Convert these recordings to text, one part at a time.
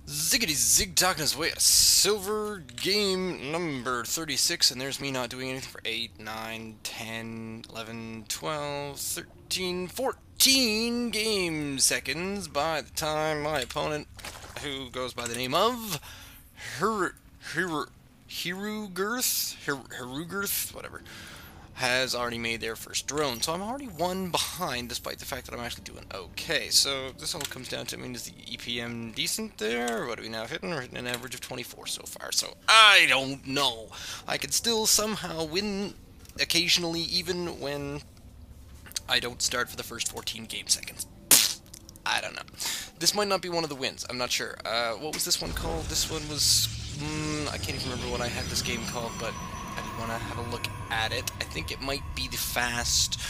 Ziggity zig talking his way at silver game number 36, and there's me not doing anything for 8, 9, 10, 11, 12, 13, 14 game seconds by the time my opponent, who goes by the name of Her Her Herugurth, whatever, has already made their first drone. So I'm already one behind, despite the fact that I'm actually doing okay. So this all comes down to, I mean, is the EPM decent there? Or what are we now hitting? We're hitting an average of 24 so far. So I don't know. I can still somehow win occasionally, even when I don't start for the first 14 game seconds. I don't know. This might not be one of the wins. I'm not sure. What was this one called? This one was... I can't even remember what I had this game called, but I did want to have a look at it. I think it might be the fast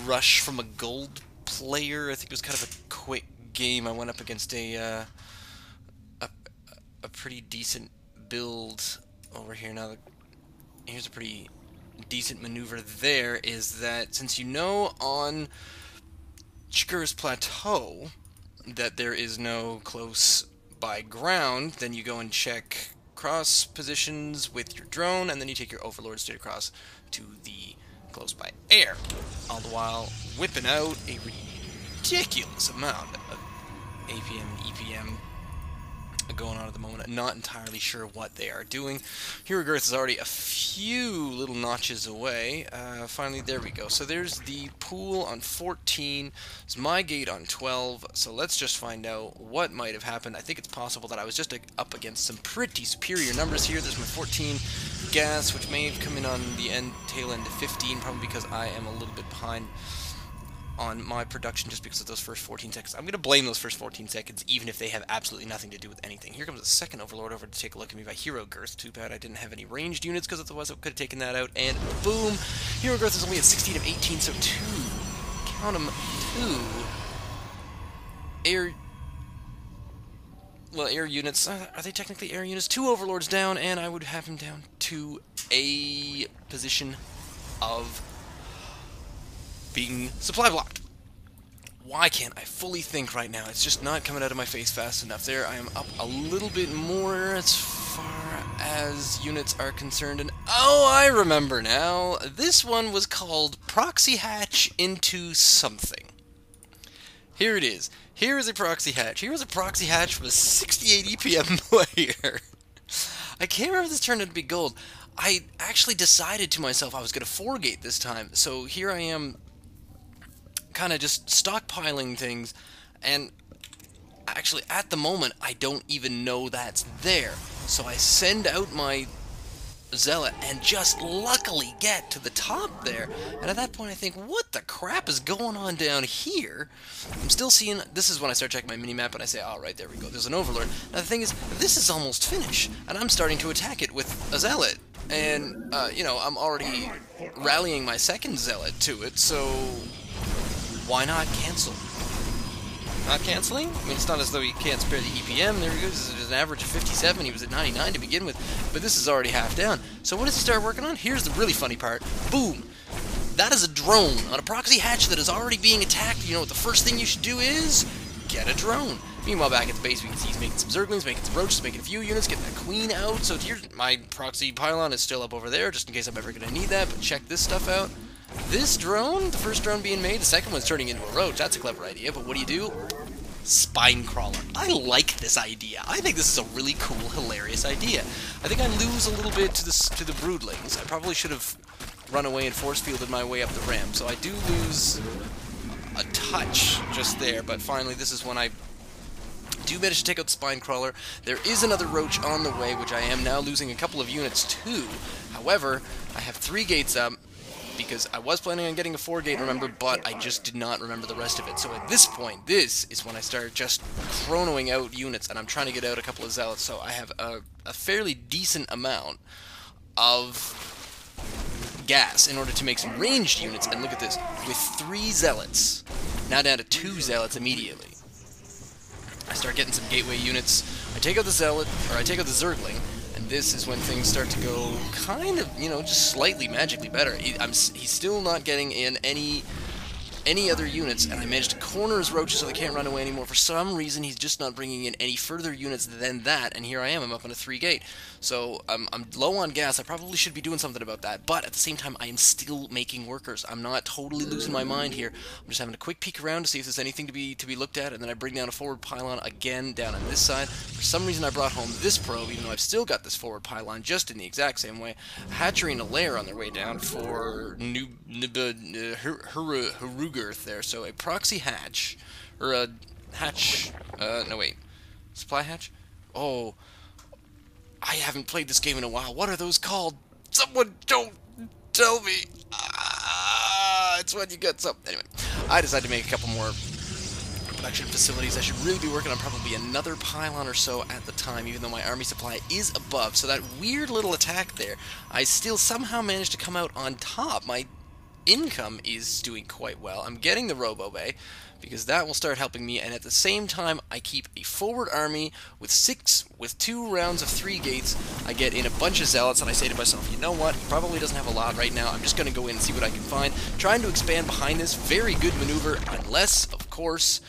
rush from a gold player. I think it was kind of a quick game. I went up against a pretty decent build over here. Now, here's a pretty decent maneuver there, is that since you know on Herugurth's Plateau that there is no close by ground, then you go and check cross positions with your drone, and then you take your overlord straight across to the close by air, all the while whipping out a ridiculous amount of APM and EPM going on at the moment. I'm not entirely sure what they are doing. Herugurth is already a few little notches away. Finally, there we go. So there's the pool on 14. It's my gate on 12. So let's just find out what might have happened. I think it's possible that I was just up against some pretty superior numbers here. There's my 14 gas, which may have come in on the tail end of 15, probably because I am a little bit behind on my production just because of those first 14 seconds. I'm going to blame those first 14 seconds, even if they have absolutely nothing to do with anything. Here comes a second Overlord over to take a look at me by Herugurth. Too bad I didn't have any ranged units, because otherwise I could have taken that out. And boom! Herugurth is only at 16 of 18, so 2. Count them, 2. Air units. Are they technically air units? 2 Overlords down, and I would have him down to a position of being supply blocked. Why can't I fully think right now? It's just not coming out of my face fast enough. There, I am up a little bit more as far as units are concerned. And oh, I remember now. This one was called Proxy Hatch into something. Here it is. Here is a Proxy Hatch. Here is a Proxy Hatch from a 68 EPM player. I can't remember if this turned out to be gold. I actually decided to myself I was going to 4-gate this time. So here I am, kind of just stockpiling things, and actually at the moment I don't even know that's there. So I send out my zealot and just luckily get to the top there, and at that point I think, what the crap is going on down here? I'm still seeing, this is when I start checking my mini-map and I say, alright, there we go, there's an overlord. Now the thing is, this is almost finished, and I'm starting to attack it with a zealot, and you know, I'm already rallying my second zealot to it, so why not cancel? Not canceling? I mean, it's not as though he can't spare the EPM. There he goes. This is an average of 57. He was at 99 to begin with, but this is already half down. So what does he start working on? Here's the really funny part. Boom! That is a drone on a proxy hatch that is already being attacked. You know what the first thing you should do is? Get a drone. Meanwhile, back at the base, we can see he's making some Zerglings, making some Roaches, making a few units, getting that Queen out. So here's my proxy pylon is still up over there, just in case I'm ever going to need that, but check this stuff out. This drone, the first drone being made, the second one's turning into a roach. That's a clever idea, but what do? Spine crawler. I like this idea. I think this is a really cool, hilarious idea. I think I lose a little bit to the broodlings. I probably should have run away and force fielded my way up the ramp, so I do lose a touch just there, but finally this is when I do manage to take out the spine crawler. There is another roach on the way, which I am now losing a couple of units to. However, I have 3 gates up, because I was planning on getting a 4-gate, remember, but I just did not remember the rest of it. So at this point, this is when I start just chronoing out units, and I'm trying to get out a couple of zealots, so I have a fairly decent amount of gas in order to make some ranged units. And look at this, with 3 zealots, now down to 2 zealots immediately. I start getting some gateway units. I take out the zealot, or I take out the Zergling, and this is when things start to go kind of, you know, just slightly magically better. He's still not getting in any any other units, and I managed to corner his roaches so they can't run away anymore. For some reason, he's just not bringing in any further units than that, and here I am. I'm up on a 3-gate. So I'm low on gas. I probably should be doing something about that, but at the same time, I am still making workers. I'm not totally losing my mind here. I'm just having a quick peek around to see if there's anything to be looked at, and then I bring down a forward pylon again down on this side. For some reason, I brought home this probe, even though I've still got this forward pylon just in the exact same way. A hatchery and a lair on their way down for Herugurth there. So a proxy hatch, or a hatch, no wait, supply hatch? Oh, I haven't played this game in a while. What are those called? Someone don't tell me. It's when you get some. Anyway, I decided to make a couple more production facilities. I should really be working on probably another pylon or so at the time, even though my army supply is above. So that weird little attack there, I still somehow managed to come out on top. My income is doing quite well. I'm getting the Robo Bay, because that will start helping me, and at the same time, I keep a forward army with 2 rounds of 3 gates. I get in a bunch of zealots, and I say to myself, you know what, he probably doesn't have a lot right now. I'm just going to go in and see what I can find. Trying to expand behind this, very good maneuver, unless, of course,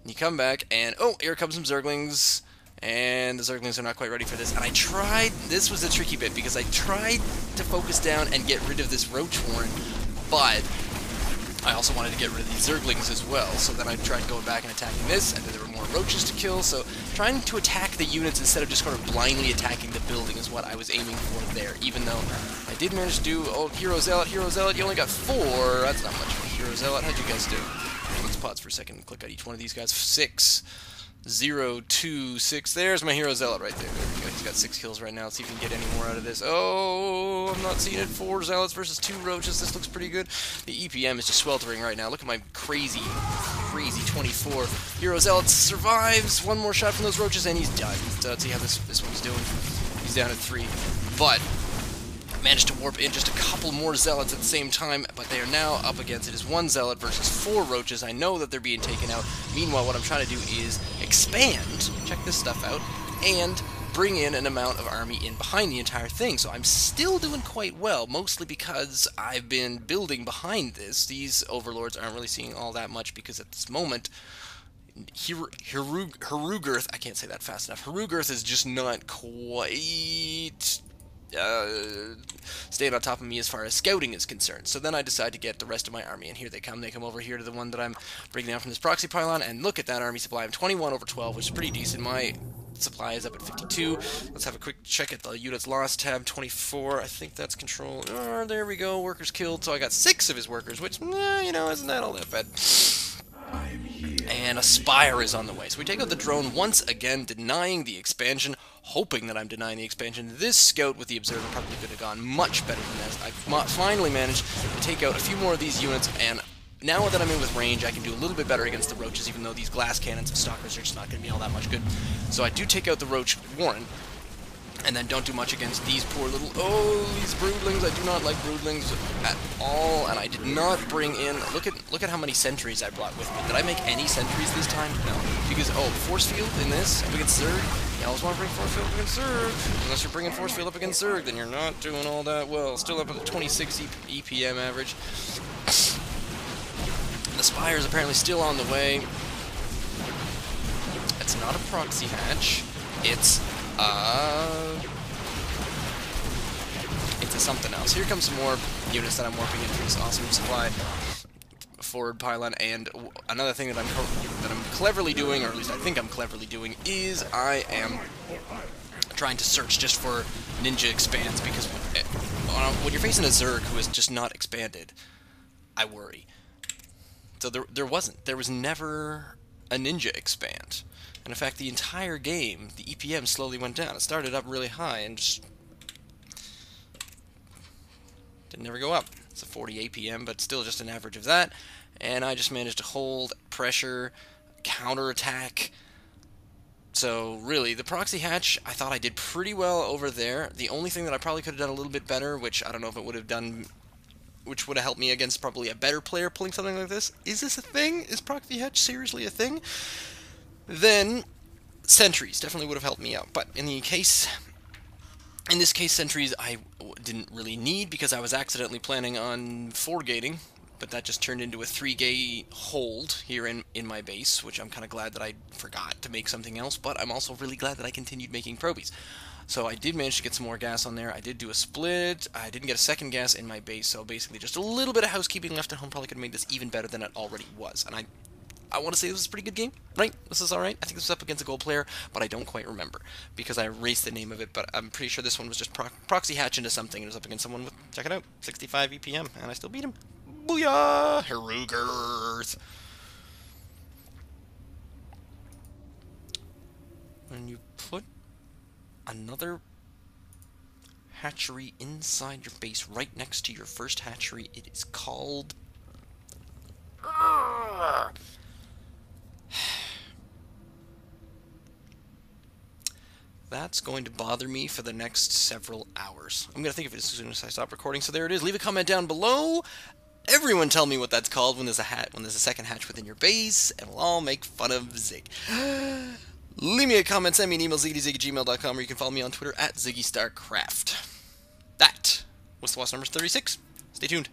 you come back, and, oh, here comes some Zerglings, and the Zerglings are not quite ready for this. And I tried, this was the tricky bit, because I tried to focus down and get rid of this Roach Warren, but I also wanted to get rid of these Zerglings as well, so then I tried going back and attacking this, and then there were more roaches to kill, so trying to attack the units instead of just sort of blindly attacking the building is what I was aiming for there, even though I did manage to do, oh, Hero Zealot, you only got 4, that's not much for Hero Zealot. How'd you guys do? Let's pause for a second and click on each one of these guys. 6, 0, 2, 6. There's my Hero Zealot right there. There we go. He's got 6 kills right now. Let's see if we can get any more out of this. Oh, I'm not seeing it. 4 Zealots versus 2 Roaches. This looks pretty good. The EPM is just sweltering right now. Look at my crazy 24. Hero Zealot survives. One more shot from those Roaches, and he's done. Let's see how this one's doing. He's down at 3. But managed to warp in just a couple more Zealots at the same time, but they are now up against it is 1 Zealot versus 4 Roaches. I know that they're being taken out. Meanwhile, what I'm trying to do is expand, check this stuff out, and bring in an amount of army in behind the entire thing. So I'm still doing quite well, mostly because I've been building behind this. These overlords aren't really seeing all that much because at this moment, Herugurth, I can't say that fast enough, Herugurth is just not quite staying on top of me as far as scouting is concerned. So then I decide to get the rest of my army, and here they come. They come over here to the one that I'm bringing down from this proxy pylon, and look at that army supply. I'm 21 over 12, which is pretty decent. My supply is up at 52. Let's have a quick check at the units lost tab. 24, I think that's control. Oh, there we go, workers killed. So I got 6 of his workers, which, you know, isn't that all that bad. And a Spire is on the way. So we take out the drone once again, denying the expansion, hoping that I'm denying the expansion. This scout with the Observer probably could have gone much better than this. I finally managed to take out a few more of these units, and now that I'm in with range, I can do a little bit better against the Roaches, even though these glass cannons and Stalkers are just not going to be all that much good. So I do take out the Roach Warren, and then don't do much against these poor little, these broodlings. I do not like broodlings at all, and I did not bring in, look at how many sentries I brought with me. Did I make any sentries this time? No. Because, force field in this, up against Zerg. You always want to bring force field up against Zerg. Unless you're bringing force field up against Zerg, then you're not doing all that well. Still up at the 26 EPM average. The Spire is apparently still on the way. It's not a proxy hatch. It's a something else. Here comes some more units that I'm warping in for this awesome supply forward pylon, and another thing that I'm cleverly doing, or at least I think I'm cleverly doing, is I am trying to search just for ninja expands, because when you're facing a Zerg who is just not expanded, I worry. So there was never a ninja expand. And in fact, the entire game, the EPM slowly went down. It started up really high and just didn't ever go up. It's a 40 APM, but still just an average of that. And I just managed to hold, pressure, counterattack. So really, the proxy hatch, I thought I did pretty well over there. The only thing that I probably could have done a little bit better, which I don't know if it would have done, which would have helped me against probably a better player pulling something like this. Is this a thing? Is proxy hatch seriously a thing? Then sentries definitely would have helped me out, but in this case, sentries I didn't really need, because I was accidentally planning on 4-gating, but that just turned into a 3-gay hold here in my base, which I'm kind of glad that I forgot to make something else, but I'm also really glad that I continued making probies. So I did manage to get some more gas on there. I did do a split. I didn't get a second gas in my base, so basically just a little bit of housekeeping left at home probably could have made this even better than it already was. And I want to say this was a pretty good game, right? This is alright. I think this was up against a gold player, but I don't quite remember because I erased the name of it, but I'm pretty sure this one was just Proxy Hatch into something, and it was up against someone with, check it out, 65 EPM, and I still beat him. Booyah! Herugurth! When you put another hatchery inside your base right next to your first hatchery, it is called... That's going to bother me for the next several hours. I'm going to think of it as soon as I stop recording, so there it is. Leave a comment down below. Everyone tell me what that's called when there's a second hatch within your base, and we'll all make fun of Zig. Leave me a comment, send me an email, ziggydizig@gmail.com, or you can follow me on Twitter @ZiggyStarCraft. That was THWOS number 36. Stay tuned.